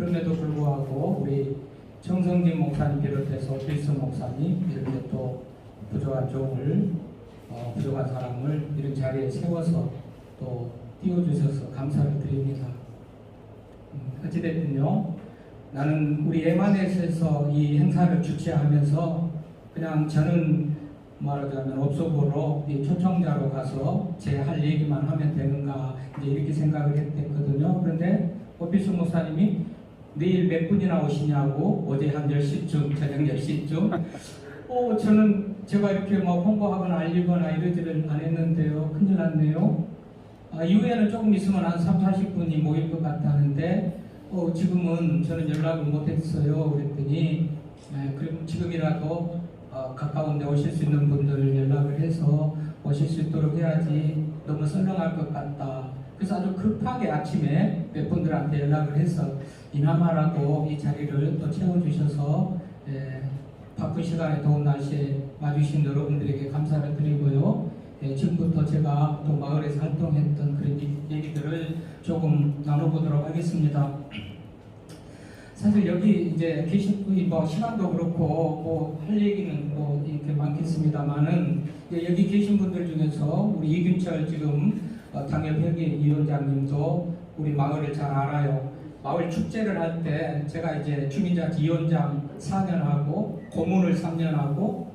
그럼에도 불구하고 우리 정성진 목사님 비롯해서 빌스 목사님 이렇게 또 부족한 종을 부족한 사람을 이런 자리에 세워서 또 띄워주셔서 감사를 드립니다. 어찌됐든요, 나는 우리 에마넷에서 이 행사를 주최하면서 그냥 저는 말하자면 업소보로 이 초청자로 가서 제 할 얘기만 하면 되는가 이제 이렇게 생각을 했거든요. 그런데 오피스 목사님이 내일 몇 분이나 오시냐고 어제 한 10시쯤 저녁 10시쯤 저는 제가 이렇게 뭐 홍보하거나 알리거나 이러지를 안 했는데요. 큰일 났네요. 이후에는 조금 있으면 한 3, 40분이 모일 것 같다는데 지금은 저는 연락을 못했어요. 그랬더니 그럼 지금이라도 가까운 데 오실 수 있는 분들 연락을 해서 오실 수 있도록 해야지 너무 썰렁할 것 같다. 그래서 아주 급하게 아침에 몇 분들한테 연락을 해서 이나마라도 이 자리를 또 채워주셔서 바쁜 시간에 더운 날씨에 와주신 여러분들에게 감사를 드리고요. 지금부터 제가 또 마을에서 활동했던 그런 얘기들을 조금 나눠보도록 하겠습니다. 사실 여기 이제 계신 분이 뭐 시간도 그렇고 뭐 할 얘기는 뭐 이렇게 많겠습니다만은 여기 계신 분들 중에서 우리 이균철 지금 당협회계위원장님도 우리 마을을 잘 알아요. 마을 축제를 할 때 제가 이제 주민자치 위원장 4년 하고 고문을 3년 하고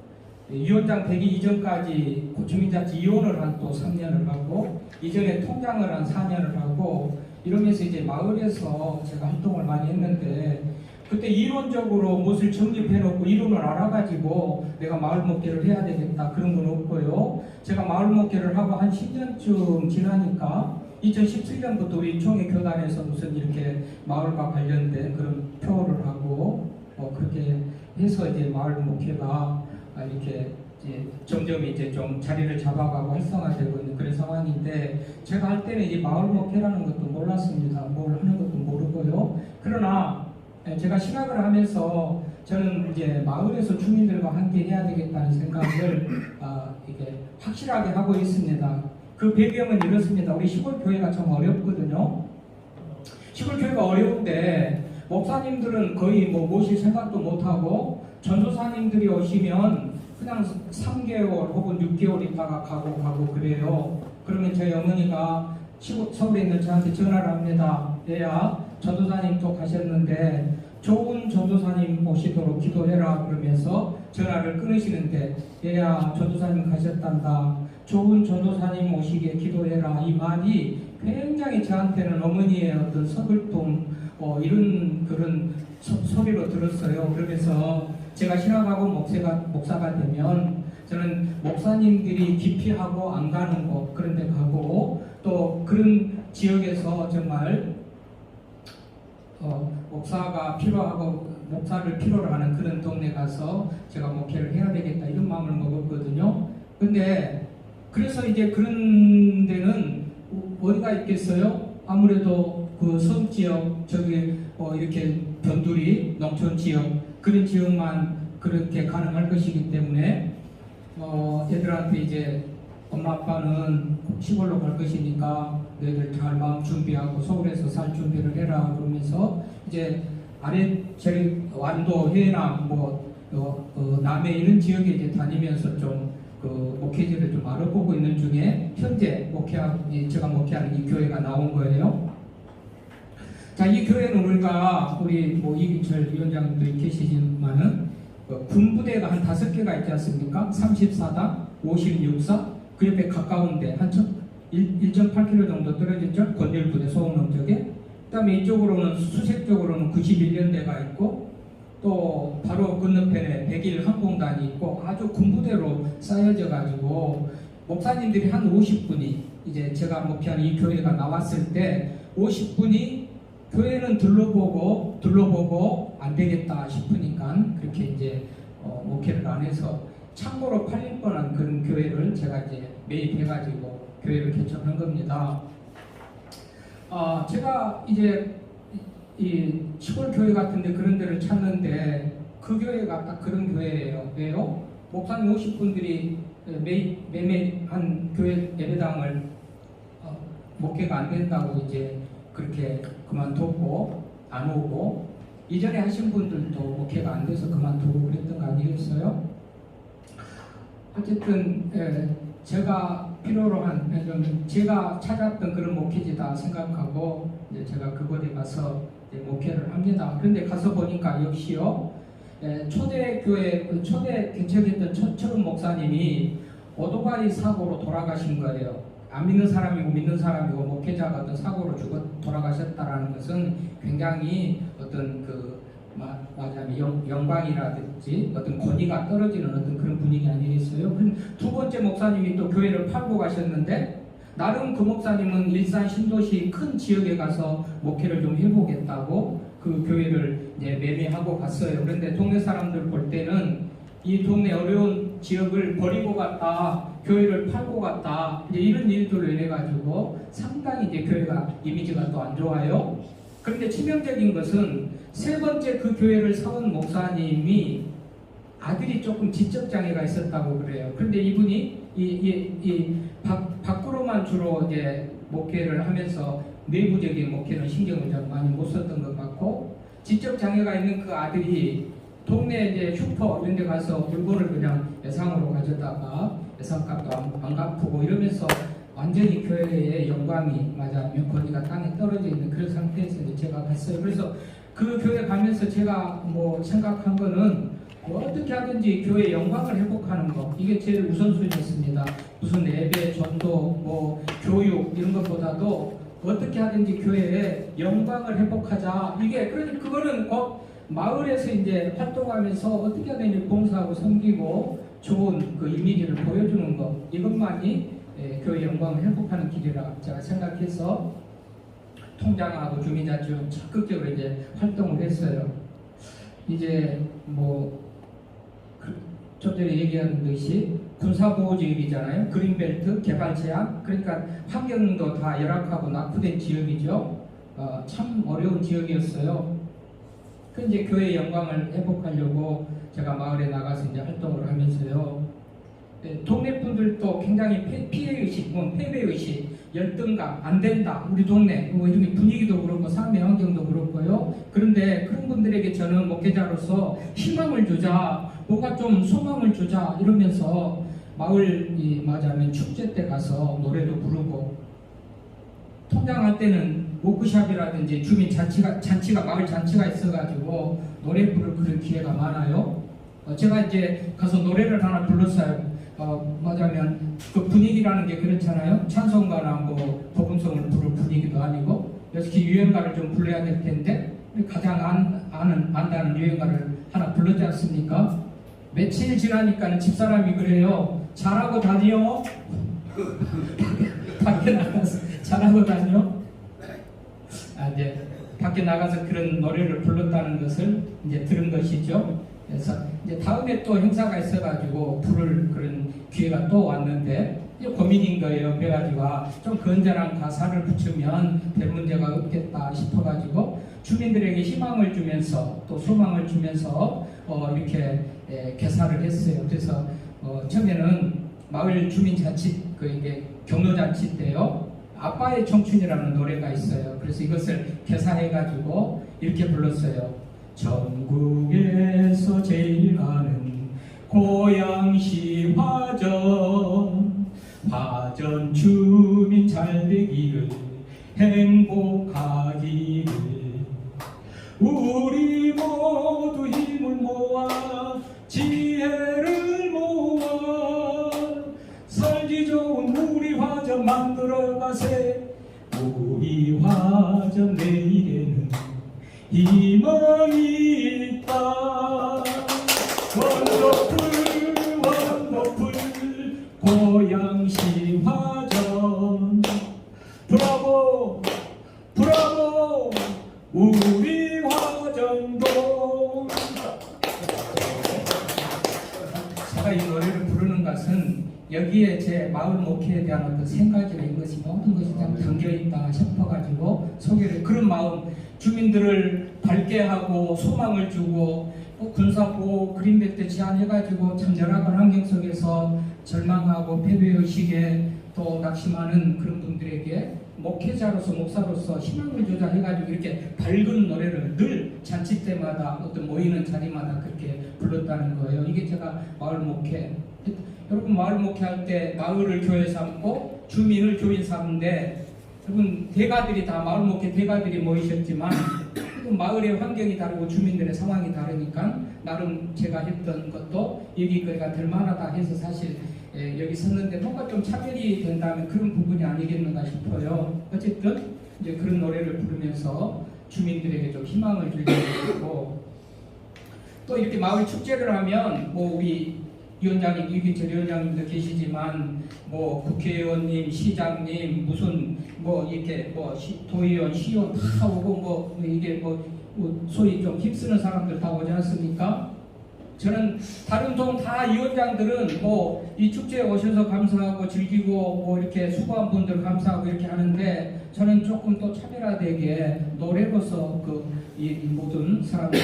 위원장 되기 이전까지 주민자치 위원을 한 또 3년을 하고 이전에 통장을 한 4년을 하고 이러면서 이제 마을에서 제가 활동을 많이 했는데 그때 이론적으로 무엇을 정립해놓고 이론을 알아가지고 내가 마을 목회를 해야 되겠다 그런 건 없고요. 제가 마을 목회를 하고 한 10년쯤 지나니까 2017년부터 우리 총회교단에서 무슨 이렇게 마을과 관련된 그런 표를 하고 그렇게 해서 이제 마을 목회가 이렇게 이제 점점 이제 좀 자리를 잡아가고 활성화되고 있는 그런 상황인데 제가 할 때는 이 마을 목회라는 것도 몰랐습니다. 뭘 하는 것도 모르고요. 그러나 제가 신학을 하면서 저는 이제 마을에서 주민들과 함께 해야 되겠다는 생각을 이게 확실하게 하고 있습니다. 그 배경은 이렇습니다. 우리 시골 교회가 참 어렵거든요. 시골 교회가 어려운데 목사님들은 거의 뭐 모실 생각도 못하고 전도사님들이 오시면 그냥 3개월 혹은 6개월 있다가 가고 그래요. 그러면 저희 어머니가 서울에 있는 저한테 전화를 합니다. 얘야, 전도사님 또 가셨는데 좋은 전도사님 오시도록 기도해라 그러면서 전화를 끊으시는데 얘야, 전도사님 가셨단다. 좋은 전도사님 오시게 기도해라. 이 말이 굉장히 저한테는 어머니의 어떤 서글픔 이런 그런 소리로 들었어요. 그러면서 제가 신학하고 목사가 되면 저는 목사님들이 기피하고 안 가는 곳 그런 데 가고 또 그런 지역에서 정말 목사가 필요하고 목사를 필요로 하는 그런 동네 가서 제가 목회를 해야 되겠다 이런 마음을 먹었거든요. 근데 그래서 이제 그런 데는 어디가 있겠어요? 아무래도 그 섬 지역 저기 이렇게 변두리 농촌 지역 그런 지역만 그렇게 가능할 것이기 때문에 애들한테 이제 엄마 아빠는 시골로 갈 것이니까 너희들 잘 마음 준비하고 서울에서 살 준비를 해라 그러면서 이제 아래 저기 완도 해남 남해 이런 지역에 이제 다니면서 좀 그 목회지를 좀 알아보고 있는 중에 현재 제가 목회하는 이 교회가 나온 거예요. 자, 이 교회는 우리 이기철 위원장님도 계시지만은 군부대가 한 5개가 있지 않습니까? 34당, 56사, 그 옆에 가까운데 한 1.8km 정도 떨어졌죠? 권율부대 소흥릉 쪽에. 그 다음에 이쪽으로는 수색 쪽으로는 91년대가 있고 또 바로 건너편에 101 항공단이 있고 아주 군부대로 쌓여져 가지고 목사님들이 한 50분이 이제 제가 목회하는 이 교회가 나왔을 때 50분이 교회는 둘러보고 안 되겠다 싶으니까 그렇게 이제 목회를 안 해서 참고로 팔릴 뻔한 그런 교회를 제가 이제 매입해가지고 교회를 개척한 겁니다. 제가 이제 이 시골 교회 같은데 그런 데를 찾는데 그 교회가 딱 그런 교회예요. 왜요? 목사님 50분들이 매매한 교회 예배당을 목회가 안 된다고 이제 그렇게 그만뒀고 안 오고 이전에 하신 분들도 목회가 안 돼서 그만두고 그랬던 거 아니겠어요? 어쨌든 제가 필요로 한 제가 찾았던 그런 목회지다 생각하고 이제 제가 그곳에 가서 이제 목회를 합니다. 그런데 가서 보니까 역시요 초대 교회 초대 개척했던 최철훈 목사님이 오토바이 사고로 돌아가신 거예요. 안 믿는 사람이고 믿는 사람이고 목회자가 어떤 사고로 죽어 돌아가셨다라는 것은 굉장히 어떤 말하자면 영광이라든지 어떤 권위가 떨어지는 어떤 그런 분위기 아니겠어요? 두 번째 목사님이 또 교회를 팔고 가셨는데 나름 그 목사님은 일산 신도시 큰 지역에 가서 목회를 좀 해보겠다고 그 교회를 이제 매매하고 갔어요. 그런데 동네 사람들 볼 때는 이 동네 어려운 지역을 버리고 갔다, 교회를 팔고 갔다, 이제 이런 일들로 인해 가지고 상당히 이제 교회가 이미지가 또 안 좋아요. 그런데 치명적인 것은 세 번째 그 교회를 사온 목사님이 아들이 조금 지적 장애가 있었다고 그래요. 그런데 이분이 밖으로만 주로 이제 목회를 하면서 내부적인 목회는 신경을 좀 많이 못 썼던 것 같고, 지적 장애가 있는 그 아들이 동네 이제 슈퍼 이런 데 가서 물건을 그냥 예상으로 가져다가 예상값도 안 갚고 이러면서 완전히 교회의 영광이 맞아면 권위가 땅에 떨어져 있는 그런 상태에서 이제 제가 갔어요. 그래서 그 교회 가면서 제가 뭐 생각한 거는 어떻게 하든지 교회 영광을 회복하는 거, 이게 제일 우선순위였습니다. 무슨 예배, 전도, 뭐 교육 이런 것보다도 어떻게 하든지 교회의 영광을 회복하자. 이게 그러니 그거는 마을에서 이제 활동하면서 어떻게 하든지 봉사하고 섬기고 좋은 그 이미지를 보여주는 것, 이것만이 교회 영광을 회복하는 길이라 제가 생각해서 통장하고 주민자치원 적극적으로 이제 활동을 했어요. 이제 좀 전에 얘기한 것이 군사보호지역이잖아요. 그린벨트 개발 제한, 그러니까 환경도 다 열악하고 낙후된 지역이죠. 참 어려운 지역이었어요. 그 이제 교회 영광을 회복하려고 제가 마을에 나가서 이제 활동을 하면서요. 동네 분들도 굉장히 피해의식, 패배의식, 열등감, 안 된다, 우리 동네, 이런 분위기도 그렇고, 삶의 환경도 그렇고요. 그런데 그런 분들에게 저는 목회자로서 희망을 주자, 뭔가 좀 소망을 주자, 이러면서 마을이 맞아면 축제 때 가서 노래도 부르고, 통장할 때는 워크샵이라든지 주민 잔치가 마을 잔치가 있어가지고 노래 부를 그런 기회가 많아요. 제가 이제 가서 노래를 하나 불렀어요. 맞아면 그 분위기라는 게 그렇잖아요. 찬송가나 복음성을 부를 분위기도 아니고, 그래서 유행가를 좀 불러야 될 텐데 가장 안다는 유행가를 하나 불렀지 않습니까? 며칠 지나니까는 집사람이 그래요. 잘하고 다녀. 밖에 나가서 잘하고 다녀. 이제 밖에 나가서 그런 노래를 불렀다는 것을 이제 들은 것이죠. 그래서 이제 다음에 또 행사가 있어가지고 부를 그런 기회가 또 왔는데 이제 고민인 거예요. 그래가지고 좀 건전한 가사를 붙이면 별 문제가 없겠다 싶어가지고 주민들에게 희망을 주면서 또 소망을 주면서 이렇게 개사를 했어요. 그래서 처음에는 마을 주민자치 이게 경로잔치 때요. 아빠의 청춘이라는 노래가 있어요. 그래서 이것을 개사해가지고 이렇게 불렀어요. 전국에서 제일 가는 고양시 화전 주민 잘 되기를, 행복하기를, 우리 모두 힘을 모아 지혜를 모아 살기 좋은 우리 화전 만들어가세. 우리 화전 내일에는 희망이 있다. 원더풀 고양시 화전, 브라보 우리 화전도. 제가 이 노래를 부르는 것은 여기에 제 마을 목회에 대한 어떤 생각이나 이것이 모든 것이 다 담겨있다 싶어가지고 소개를, 그런 마음, 주민들을 밝게 하고 소망을 주고 군사보호 그린벨트 제한해가지고 참 열악한 환경 속에서 절망하고 패배의식에 또 낙심하는 그런 분들에게 목회자로서 목사로서 희망을 주자 해가지고 이렇게 밝은 노래를 늘 잔치 때마다 어떤 모이는 자리마다 그렇게 불렀다는 거예요. 이게 제가 마을 목회. 여러분 마을 목회할 때 마을을 교회 삼고 주민을 교인 삼는데 여러분 대가들이 다 마을 목회 대가들이 모이셨지만 마을의 환경이 다르고 주민들의 상황이 다르니까 나름 제가 했던 것도 여기 거리가 될 만하다 해서 사실 여기 섰는데 뭔가 좀 차별이 된다면 그런 부분이 아니겠는가 싶어요. 어쨌든 이제 그런 노래를 부르면서 주민들에게 좀 희망을 주려고 했고 또 이렇게 마을 축제를 하면 뭐 우리 위원장님, 유기철 위원장님도 계시지만 뭐 국회의원님, 시장님, 무슨 뭐 이렇게 뭐 도의원, 시의원 다 오고 뭐 이게 뭐 소위 좀 힘쓰는 사람들 다 오지 않습니까? 저는 다른 동 다 위원장들은 뭐 이 축제에 오셔서 감사하고 즐기고 뭐 이렇게 수고한 분들 감사하고 이렇게 하는데 저는 조금 또 차별화되게 노래로서 이 모든 사람들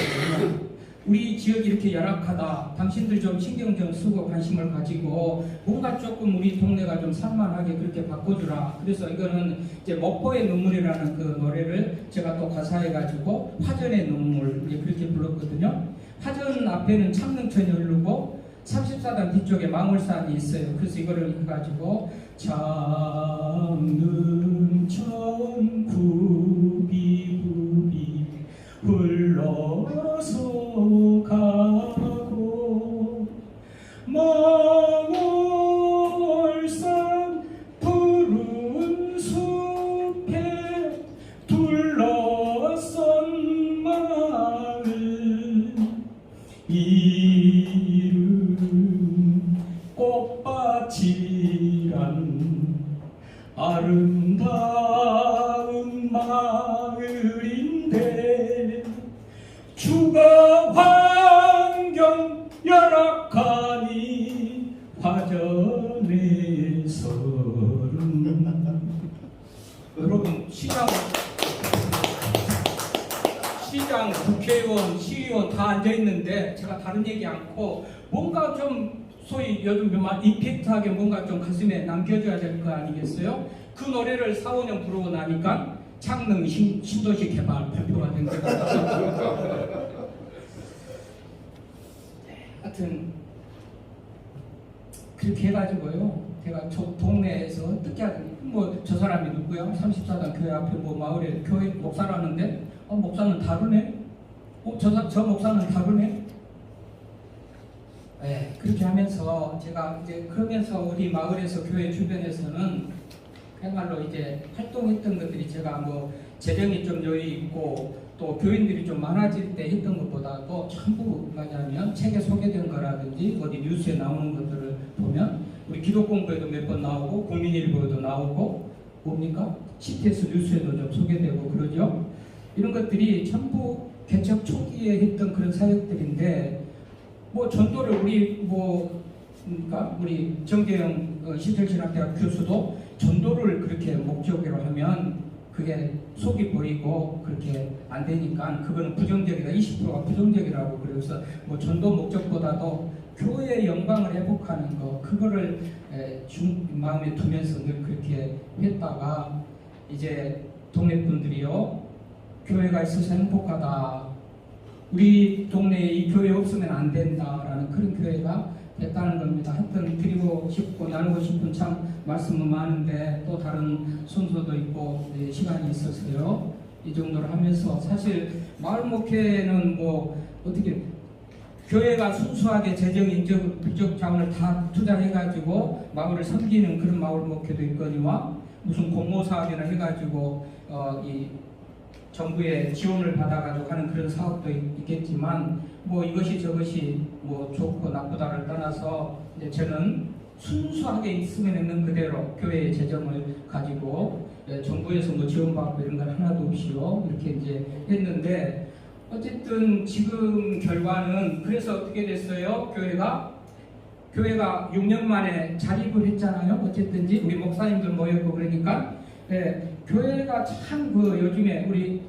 우리 지역이 이렇게 열악하다. 당신들 좀 신경 좀 쓰고 관심을 가지고 뭔가 조금 우리 동네가 좀 살만하게 그렇게 바꿔주라. 그래서 이거는 이제 목포의 눈물이라는 그 노래를 제가 또 가사해가지고 화전의 눈물 그렇게 불렀거든요. 화전 앞에는 창릉천이 흐르고 34단 뒤쪽에 망울산이 있어요. 그래서 이거를 해가지고 창릉천 굽이굽이 흘러서 가고 망울산 푸른 숲에 둘러선 마을 이름 꽃밭이란 아름다운 마을인데 주거 환경 열악하니 화전의 서름 여러분 시장, 국회의원, 시의원 다 앉아있는데 제가 다른 얘기 않고 뭔가 좀 소위 요즘 임팩트하게 뭔가 좀 가슴에 남겨줘야 될 거 아니겠어요? 그 노래를 4, 5년 부르고 나니까 창릉 신도시 개발 발표가 된 거예요. 하여튼 그렇게 해가지고요. 제가 저 동네에서 특이하게 뭐 저 사람이 누구야? 34단 교회 앞에 뭐 마을에 교회 목사라는데 목사는 다르네? 저 목사는 다르네? 네, 그렇게 하면서 제가 이제 그러면서 우리 마을에서 교회 주변에서는 그야말로 이제 활동했던 것들이 제가 뭐 재정이 좀 여유 있고 또 교인들이 좀 많아질 때 했던 것보다도 전부 뭐냐면 책에 소개된 거라든지 어디 뉴스에 나오는 것들을 보면 우리 기독공부에도 몇 번 나오고 국민일보에도 나오고 뭡니까? CTS 뉴스에도 좀 소개되고 그러죠. 이런 것들이 전부 개척 초기에 했던 그런 사역들인데 뭐 전도를 우리 그러니까 우리 정계영 신철신학대학 교수도 전도를 그렇게 목적으로 하면 그게 속이 보이고 그렇게 안 되니까 그거는 부정적이다. 20%가 부정적이라고 그래서 뭐 전도 목적보다도 교회의 영광을 회복하는 거 그거를 마음에 두면서 늘 그렇게 했다가 이제 동네 분들이요 교회가 있어서 행복하다. 우리 동네에 이 교회 없으면 안 된다라는 그런 교회가 됐다는 겁니다. 하여튼 드리고 싶고 나누고 싶은 참 말씀은 많은데 또 다른 순서도 있고 시간이 있어서요. 이 정도로 하면서 사실 마을 목회는 뭐 어떻게 교회가 순수하게 재정, 인적, 비적 자원을 다 투자해가지고 마을을 섬기는 그런 마을 목회도 있거니와 무슨 공모 사업이나 해가지고 이 정부의 지원을 받아가지고 하는 그런 사업도 있겠지만 뭐 이것이 저것이 뭐 좋고 나쁘다를 떠나서 이제 저는 순수하게 있으면 있는 그대로 교회의 재정을 가지고 정부에서 뭐 지원받고 이런 건 하나도 없이요 이렇게 이제 했는데 어쨌든 지금 결과는 그래서 어떻게 됐어요? 교회가 6년 만에 자립을 했잖아요. 어쨌든지 우리 목사님들 모였고 그러니까 교회가 참 요즘에 우리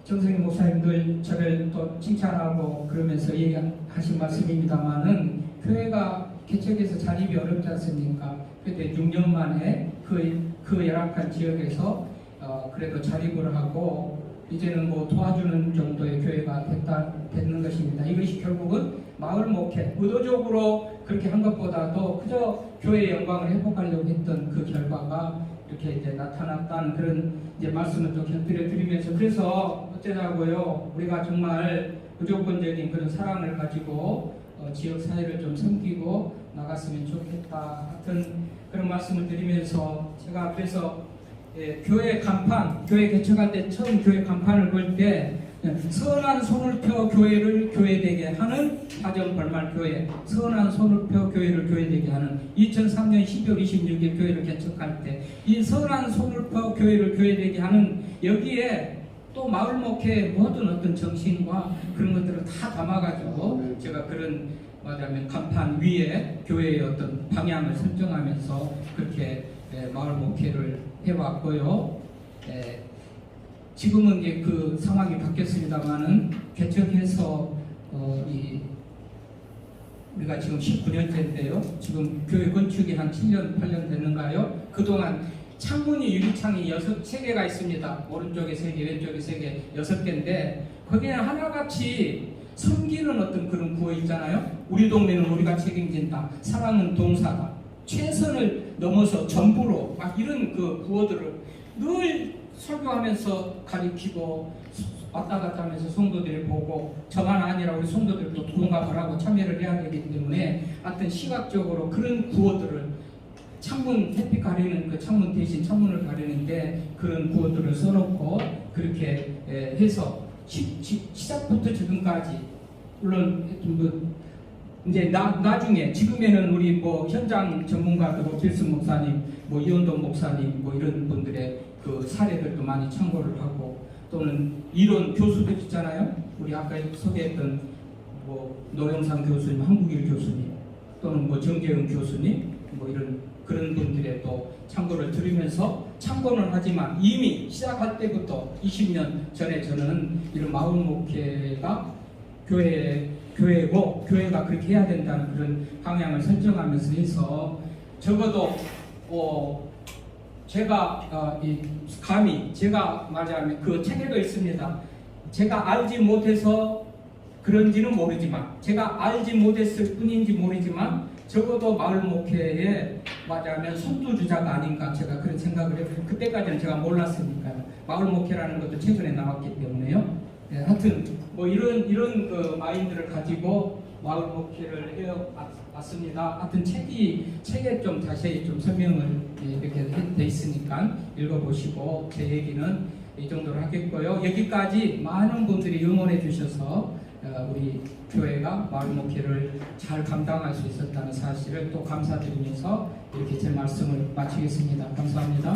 정성희 목사님들 저를 또 칭찬하고 그러면서 얘기하신 말씀입니다만은 교회가 개척해서 자립이 어렵지 않습니까? 그때 6년 만에 그 열악한 지역에서 그래도 자립을 하고 이제는 뭐 도와주는 정도의 교회가 됐는 것입니다. 이것이 결국은 마을 목회, 의도적으로 그렇게 한 것보다도 그저 교회의 영광을 회복하려고 했던 그 결과가 이렇게 이제 나타났다는 그런 이제 말씀을 좀 드리면서, 그래서 어쩌냐고요, 우리가 정말 무조건적인 그런 사랑을 가지고 지역 사회를 좀 섬기고 나갔으면 좋겠다 같은 그런 말씀을 드리면서, 제가 그래서 교회 간판, 교회 개척할 때 처음 교회 간판을 볼 때 선한 손을 펴 교회를 교회되게 하는 사전 벌말 교회, 선한 손을 펴 교회를 교회되게 하는 2003년 12월 26일 교회를 개척할 때 이 선한 손을 펴 교회를 교회되게 하는 여기에 또 마을 목회의 모든 어떤 정신과 그런 것들을 다 담아가지고 제가 그런 말하자면 간판 위에 교회의 어떤 방향을 설정하면서 그렇게 마을 목회를 해왔고요. 지금은 이제 그 상황이 바뀌었습니다만은 개척해서 우리가 지금 19년째인데요. 지금 교회 건축이 한 7년, 8년 됐는가요? 그동안 창문이 유리창이 3개가 있습니다. 오른쪽에 3개, 왼쪽에 3개, 6개인데 거기에 하나같이 섬기는 어떤 그런 구호 있잖아요. 우리 동네는 우리가 책임진다. 사랑은 동사다. 최선을 넘어서 전부로 막 이런 그 구호들을 늘 설교하면서 가리키고 왔다 갔다 하면서 성도들이 보고 저만 아니라 우리 성도들도 공감을 하고 참여를 해야 되기 때문에 하여튼 시각적으로 그런 구호들을 창문, 햇빛 가리는 그 창문 대신 창문을 가리는데 그런 구호들을 써놓고 그렇게 해서 시작부터 지금까지 물론 이제 나중에 지금에는 우리 뭐 현장 전문가들 필승 목사님, 뭐 이원돈 목사님 뭐 이런 분들의 그 사례들도 많이 참고를 하고 또는 이론 교수들 있잖아요. 우리 아까 소개했던 뭐 노영상 교수님, 한국일 교수님 또는 뭐 정재훈 교수님 뭐 이런 그런 분들의 또 참고를 들으면서 참고는 하지만 이미 시작할 때부터 20년 전에 저는 이런 마을 목회가 교회고 교회가 그렇게 해야 된다는 그런 방향을 설정하면서 해서 적어도 제가 감히 제가 말하자면 그 책에도 있습니다. 제가 알지 못해서 그런지는 모르지만 제가 알지 못했을 뿐인지 모르지만 적어도 마을 목회에 말하자면 선두주자가 아닌가 제가 그런 생각을 해요. 그때까지는 제가 몰랐으니까요. 마을 목회라는 것도 최근에 나왔기 때문에요. 하여튼 뭐 이런 그 마인드를 가지고 마을 목회를 해왔습니다. 하여튼 책에 좀 자세히 좀 설명을 이렇게 돼 있으니까 읽어보시고 제 얘기는 이 정도로 하겠고요. 여기까지 많은 분들이 응원해 주셔서 우리 교회가 마을 목회를 잘 감당할 수 있었다는 사실을 또 감사드리면서 이렇게 제 말씀을 마치겠습니다. 감사합니다.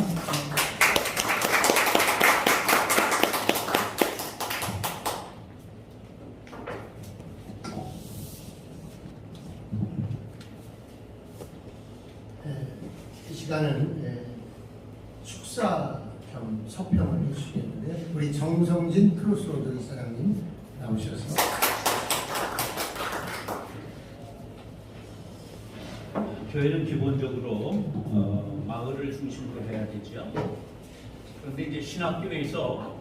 이 시간은 축사 겸 서평을 해주시겠는데 우리 정성진 크로스로드 이사장님 나오셔서 교회는 기본적으로 마을을 중심으로 해야 되죠. 그런데 이제 신학교에서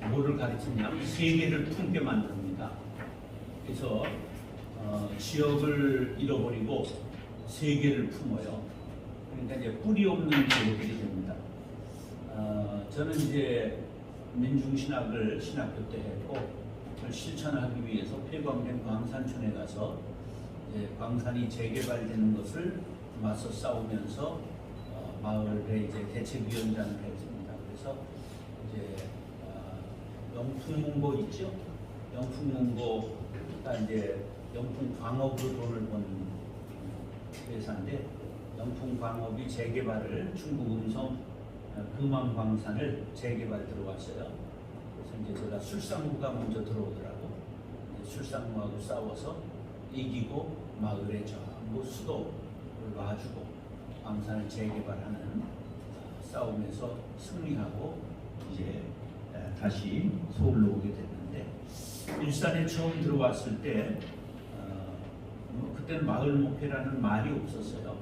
뭐를 가르치냐면 세계를 품게 만듭니다. 그래서 지역을 잃어버리고 세계를 품어요. 그러니까 이제 뿌리 없는 교회들이 됩니다. 저는 이제 민중신학을 신학교 때 했고 그걸 실천하기 위해서 폐광된 광산촌에 가서 광산이 재개발되는 것을 맞서 싸우면서 마을의 이제 대책위원장을 했습니다. 그래서 이제 영풍문고 있죠. 영풍문고가 이제 영풍광업으로 돈을 번 회사인데 영풍광업이 재개발을 충북 음성 금암광산을 재개발 들어왔어요. 그래서 이제 제가 술상무가 먼저 들어오더라고. 술상무하고 싸워서 이기고 마을에 전부 수도를 놔주고 광산을 재개발하는 싸움에서 승리하고 이제 다시 서울로 오게 됐는데 일산에 처음 들어왔을 때 그때는 마을 목회라는 말이 없었어요.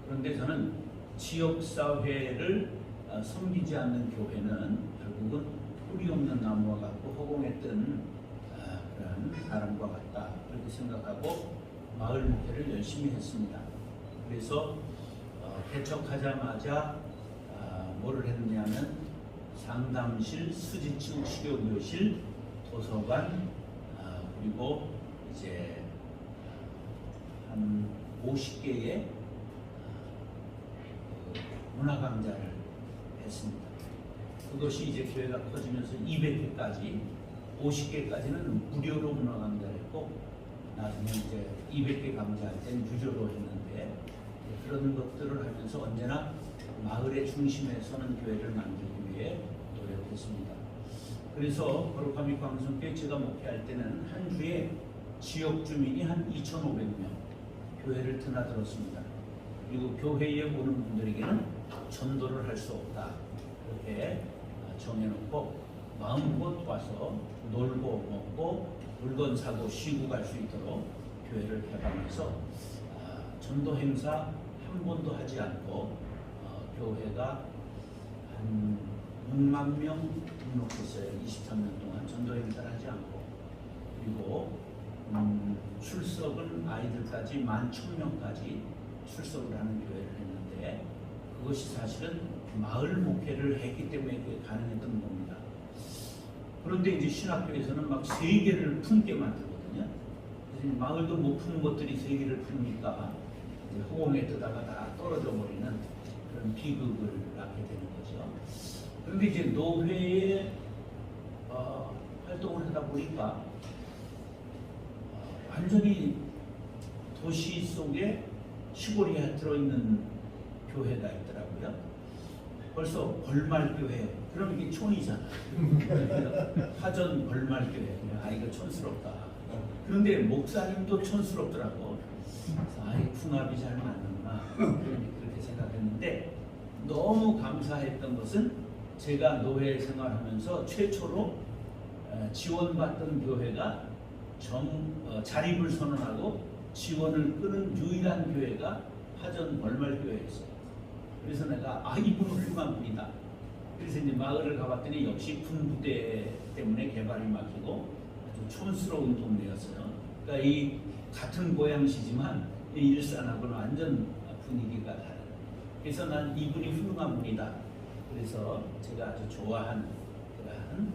그런데 저는 지역사회를 섬기지 않는 교회는 결국은 뿌리 없는 나무와 같고 허공했던 그런 사람과 같다, 그렇게 생각하고 마을 목회를 열심히 했습니다. 그래서 개척하자마자 뭐를 했느냐면 상담실, 수지층 치료교실, 도서관, 그리고 이제 한 50개의 문화 강좌를 했습니다. 그것이 이제 교회가 커지면서 200개까지, 50개까지는 무료로 문화 강좌를 했고, 나중에 이제 200개 강좌할 때는 유료로 했는데, 그런 것들을 하면서 언제나 마을의 중심에 서는 교회를 만들기 위해 노력했습니다. 그래서 거룩함이 광성교회 제가 목회할 때는 한 주에 지역 주민이 한 2,500명 교회를 드나들었습니다. 그리고 교회에 오는 분들에게는 전도를 할 수 없다, 그렇게 정해놓고 마음껏 와서 놀고 먹고 물건 사고 쉬고 갈 수 있도록 교회를 개방해서 전도 행사 한 번도 하지 않고 교회가 한 6만 명 등록했어요. 23년 동안 전도 행사를 하지 않고. 그리고 출석은 아이들까지 11,000명까지 출석을 하는 교회를 했는데, 그것이 사실은 마을 목회를 했기 때문에 그게 가능했던 겁니다. 그런데 이제 신학교에서는 막 세계를 품게 만들거든요. 그래서 마을도 못 푸는 것들이 세계를 푸니까 이제 허공에 뜨다가 다 떨어져 버리는 그런 비극을 낳게 되는 거죠. 그런데 이제 노회에 활동을 하다 보니까 완전히 도시 속에 시골에 들어있는 교회가 있더라고요. 벌써 벌말교회, 그럼 이게 촌이잖아요. 화전 벌말교회, 이거 촌스럽다. 그런데 목사님도 촌스럽더라고. 그래서 궁합이 잘 맞는구나, 그렇게 생각했는데, 너무 감사했던 것은 제가 노회 생활하면서 최초로 지원받던 교회가 자립을 선언하고 지원을 끄는 유일한 교회가 화전 벌말교회였어요. 그래서 내가 이분은 훌륭한 분이다. 그래서 이제 마을을 가봤더니 역시 군부대 때문에 개발이 막히고 아주 촌스러운 동네였어요. 그러니까 이 같은 고양시지만 이 일산하고는 완전 분위기가 달라요. 그래서 난 이분이 훌륭한 분이다. 그래서 제가 아주 좋아하는 그러한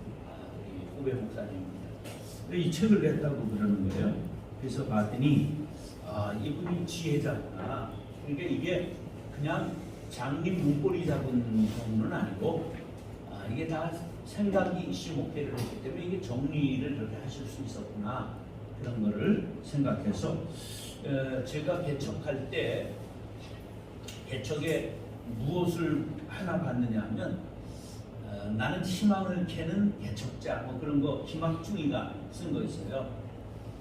우리 후배 목사님입니다. 이 책을 냈다고 그러는 거예요. 그래서 봤더니 이분이 지혜자구나. 그러니까 이게 그냥 장님 문고리 잡은 정도는 아니고 이게 다 생각이 이시 목회를 했기 때문에 이게 정리를 그렇게 하실 수 있었구나, 그런 거를 생각해서 제가 개척할 때 개척에 무엇을 하나 봤느냐 하면 나는 희망을 캐는 개척자, 뭐 그런 거 김학중이가 쓴 거 있어요.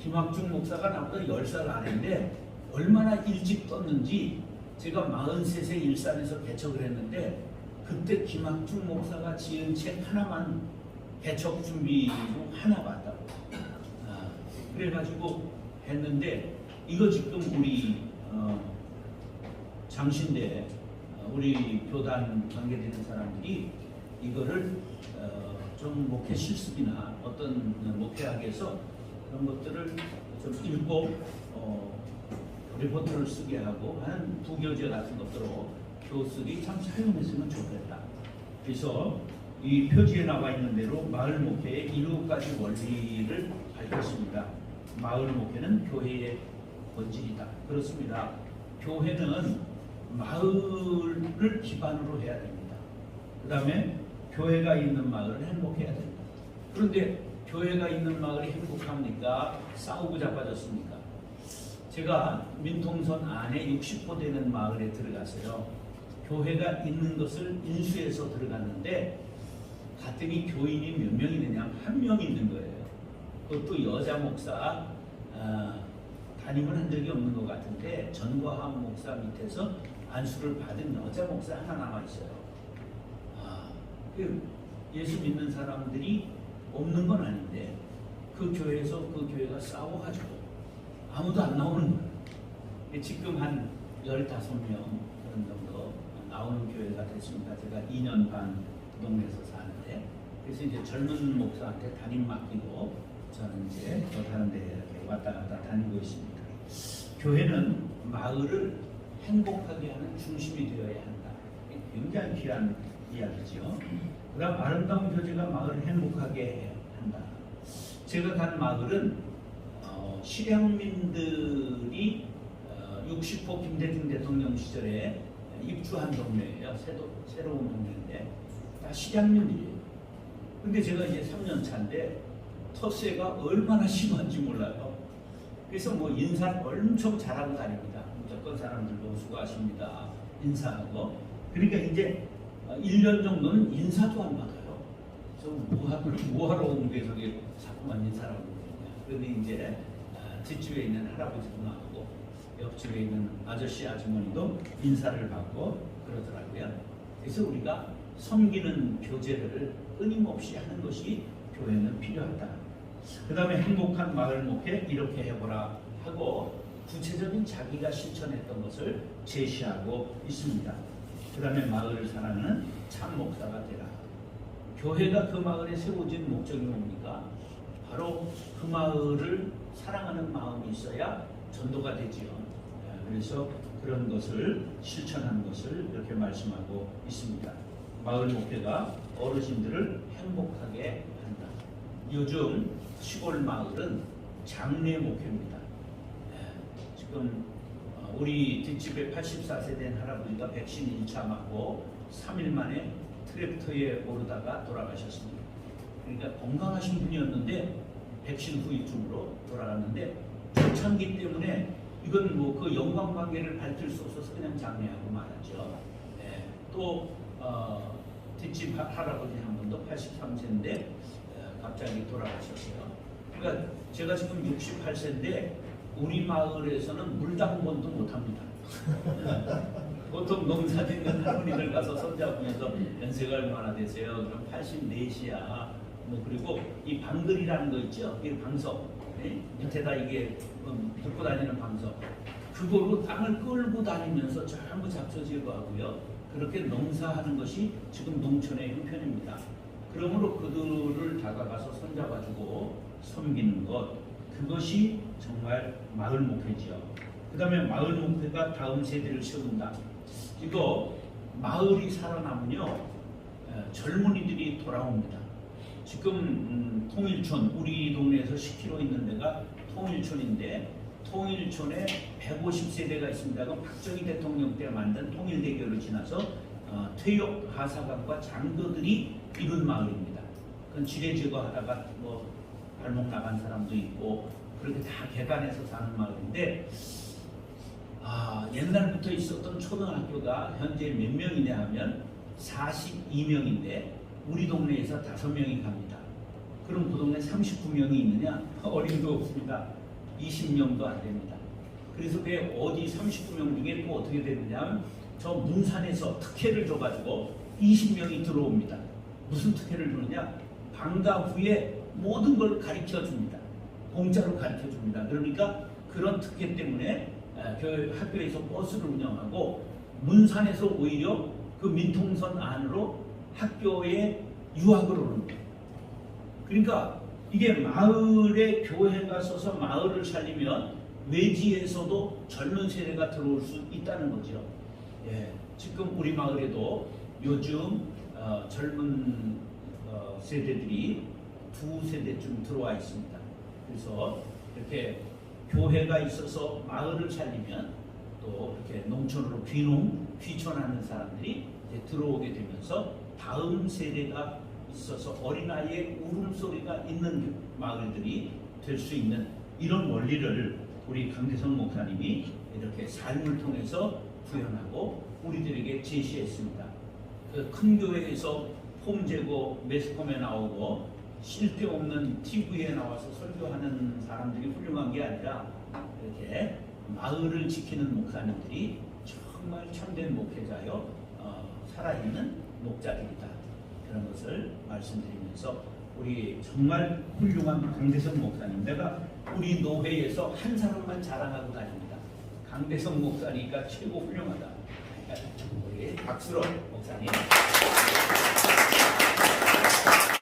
김학중 목사가 나보다 10살 아래인데 얼마나 일찍 떴는지, 제가 43세 일산에서 개척을 했는데 그때 김학중 목사가 지은 책 하나만 개척 준비로 하나 봤다고. 그래가지고 했는데 이거 지금 우리 장신대 우리 교단 관계되는 사람들이 이거를 좀 목회 실습이나 어떤 목회학에서 그런 것들을 좀 읽고 리포트를 쓰게 하고 하는 부교재 같은 것들로 교수들이 참 사용했으면 좋겠다. 그래서 이 표지에 나와 있는 대로 마을 목회의 7가지 원리를 밝혔습니다. 마을 목회는 교회의 본질이다. 그렇습니다. 교회는 마을을 기반으로 해야 됩니다. 그 다음에 교회가 있는 마을을 행복해야 됩니다. 그런데 교회가 있는 마을이 행복합니까? 싸우고 자빠졌습니까? 제가 민통선 안에 60호 되는 마을에 들어가서요, 교회가 있는 것을 인수해서 들어갔는데 갔더니 교인이 몇 명 있느냐, 한 명 있는 거예요. 그것도 여자 목사, 담임을 한 적이 없는 것 같은데 전과함 목사 밑에서 안수를 받은 여자 목사 하나 남아 있어요. 예수 믿는 사람들이 없는 건 아닌데 그 교회에서 그 교회가 싸워가지고 아무도 안 나오는 거예요. 지금 한 15명 그런 정도 나오는 교회가 됐습니다. 제가 2년 반 동네에서 사는데, 그래서 이제 젊은 목사한테 담임 맡기고 저는 이제 또 다른 데 이렇게 왔다 갔다 다니고 있습니다. 교회는 마을을 행복하게 하는 중심이 되어야 한다. 굉장히 귀한 이야기죠. 그다음 아름다운 교제가 마을을 행복하게 한다. 제가 간 마을은 실향민들이 60호 김대중 대통령 시절에 입주한 동네예요. 새로운 동네인데 다 실향민들이에요. 근데 제가 이제 3년 차인데 텃세가 얼마나 심한지 몰라요. 그래서 뭐 인사를 엄청 잘하고 다닙니다. 무조건 사람들도 수고하십니다. 인사하고. 그러니까 이제 1년 정도는 인사도 안 받아요. 좀 뭐하러 온 게 저기 자꾸만 인사를 하고 그러냐. 그런데 이제 뒷집에 있는 할아버지도 나오고 옆집에 있는 아저씨 아주머니도 인사를 받고 그러더라고요. 그래서 우리가 섬기는 교제를 끊임없이 하는 것이 교회는 필요하다. 그 다음에 행복한 마을 목회 이렇게 해보라 하고 구체적인 자기가 실천했던 것을 제시하고 있습니다. 그 다음에 마을을 사랑하는 참 목사가 되라. 교회가 그 마을에 세워진 목적이 뭡니까? 바로 그 마을을 사랑하는 마음이 있어야 전도가 되지요. 그래서 그런 것을 실천하는 것을 이렇게 말씀하고 있습니다. 마을 목회가 어르신들을 행복하게 한다. 요즘 시골 마을은 장례 목회입니다. 지금 우리 뒷집에 84세 된 할아버지가 백신 1차 맞고 3일 만에 트랙터에 오르다가 돌아가셨습니다. 그러니까 건강하신 분이었는데 백신 후유증으로 돌아갔는데 초창기 때문에 이건 뭐 그 연관관계를 밝힐 수 없어서 그냥 장례하고 말았죠. 또 뒷집 할아버지 한 분도 83세인데 갑자기 돌아가셨어요. 그러니까 제가 지금 68세인데 우리 마을에서는 물당번도 못합니다. 보통 농사 짓는 할머니들 가서 손잡으면서 연세가 얼마나 되세요? 그럼 84시야. 뭐 그리고 이 방글이라는 거 있죠? 이 방석 밑에다 이게 들고 다니는 방석. 그거로 땅을 끌고 다니면서 전부 잡초 제거하고요. 그렇게 농사하는 것이 지금 농촌의 형편입니다. 그러므로 그들을 다가가서 손잡아주고 섬기는 것, 그것이 정말 마을 목회지요. 그 다음에 마을 목회가 다음 세대를 세운다. 이거 마을이 살아나면요 젊은이들이 돌아옵니다. 지금 통일촌, 우리 동네에서 10km 있는 데가 통일촌인데 통일촌에 150세대가 있습니다. 그럼 박정희 대통령 때 만든 통일대교를 지나서 퇴역 하사관과 장교들이 이룬 마을입니다. 그건 지뢰 제거하다가 뭐 발목 나간 사람도 있고 그렇게 다 개간해서 사는 마을인데 옛날부터 있었던 초등학교가 현재 몇 명이냐 하면 42명인데 우리 동네에서 5명이 갑니다. 그럼 그 동네 39명이 있느냐? 어림도 없습니다. 20명도 안 됩니다. 그래서 그 어디 39명 중에 또 어떻게 되느냐? 저 문산에서 특혜를 줘가지고 20명이 들어옵니다. 무슨 특혜를 주느냐? 방과 후에 모든 걸 가르쳐 줍니다. 공짜로 가르쳐 줍니다. 그러니까 그런 특혜 때문에 학교에서 버스를 운영하고 문산에서 오히려 그 민통선 안으로 학교에 유학을 오릅니다. 그러니까 이게 마을에 교회가 서서 마을을 살리면 외지에서도 젊은 세대가 들어올 수 있다는 거죠. 지금 우리 마을에도 요즘 젊은 세대들이 2세대쯤 들어와 있습니다. 그래서 이렇게 교회가 있어서 마을을 살리면 또 이렇게 농촌으로 귀촌하는 사람들이 이제 들어오게 되면서 다음 세대가 있어서 어린아이의 울음소리가 있는 마을들이 될 수 있는 이런 원리를 우리 강대성 목사님이 이렇게 삶을 통해서 구현하고 우리들에게 제시했습니다. 그 큰 교회에서 폼 재고 매스컴에 나오고 쓸데없는 TV에 나와서 설교하는 사람들이 훌륭한 게 아니라 이렇게 마을을 지키는 목사님들이 정말 참된 목회자요 살아있는 목자들이다. 그런 것을 말씀드리면서 우리 정말 훌륭한 강대성 목사님, 내가 우리 노회에서 한 사람만 자랑하고 다닙니다. 강대성 목사니까 최고 훌륭하다. 우리 박수로 목사님.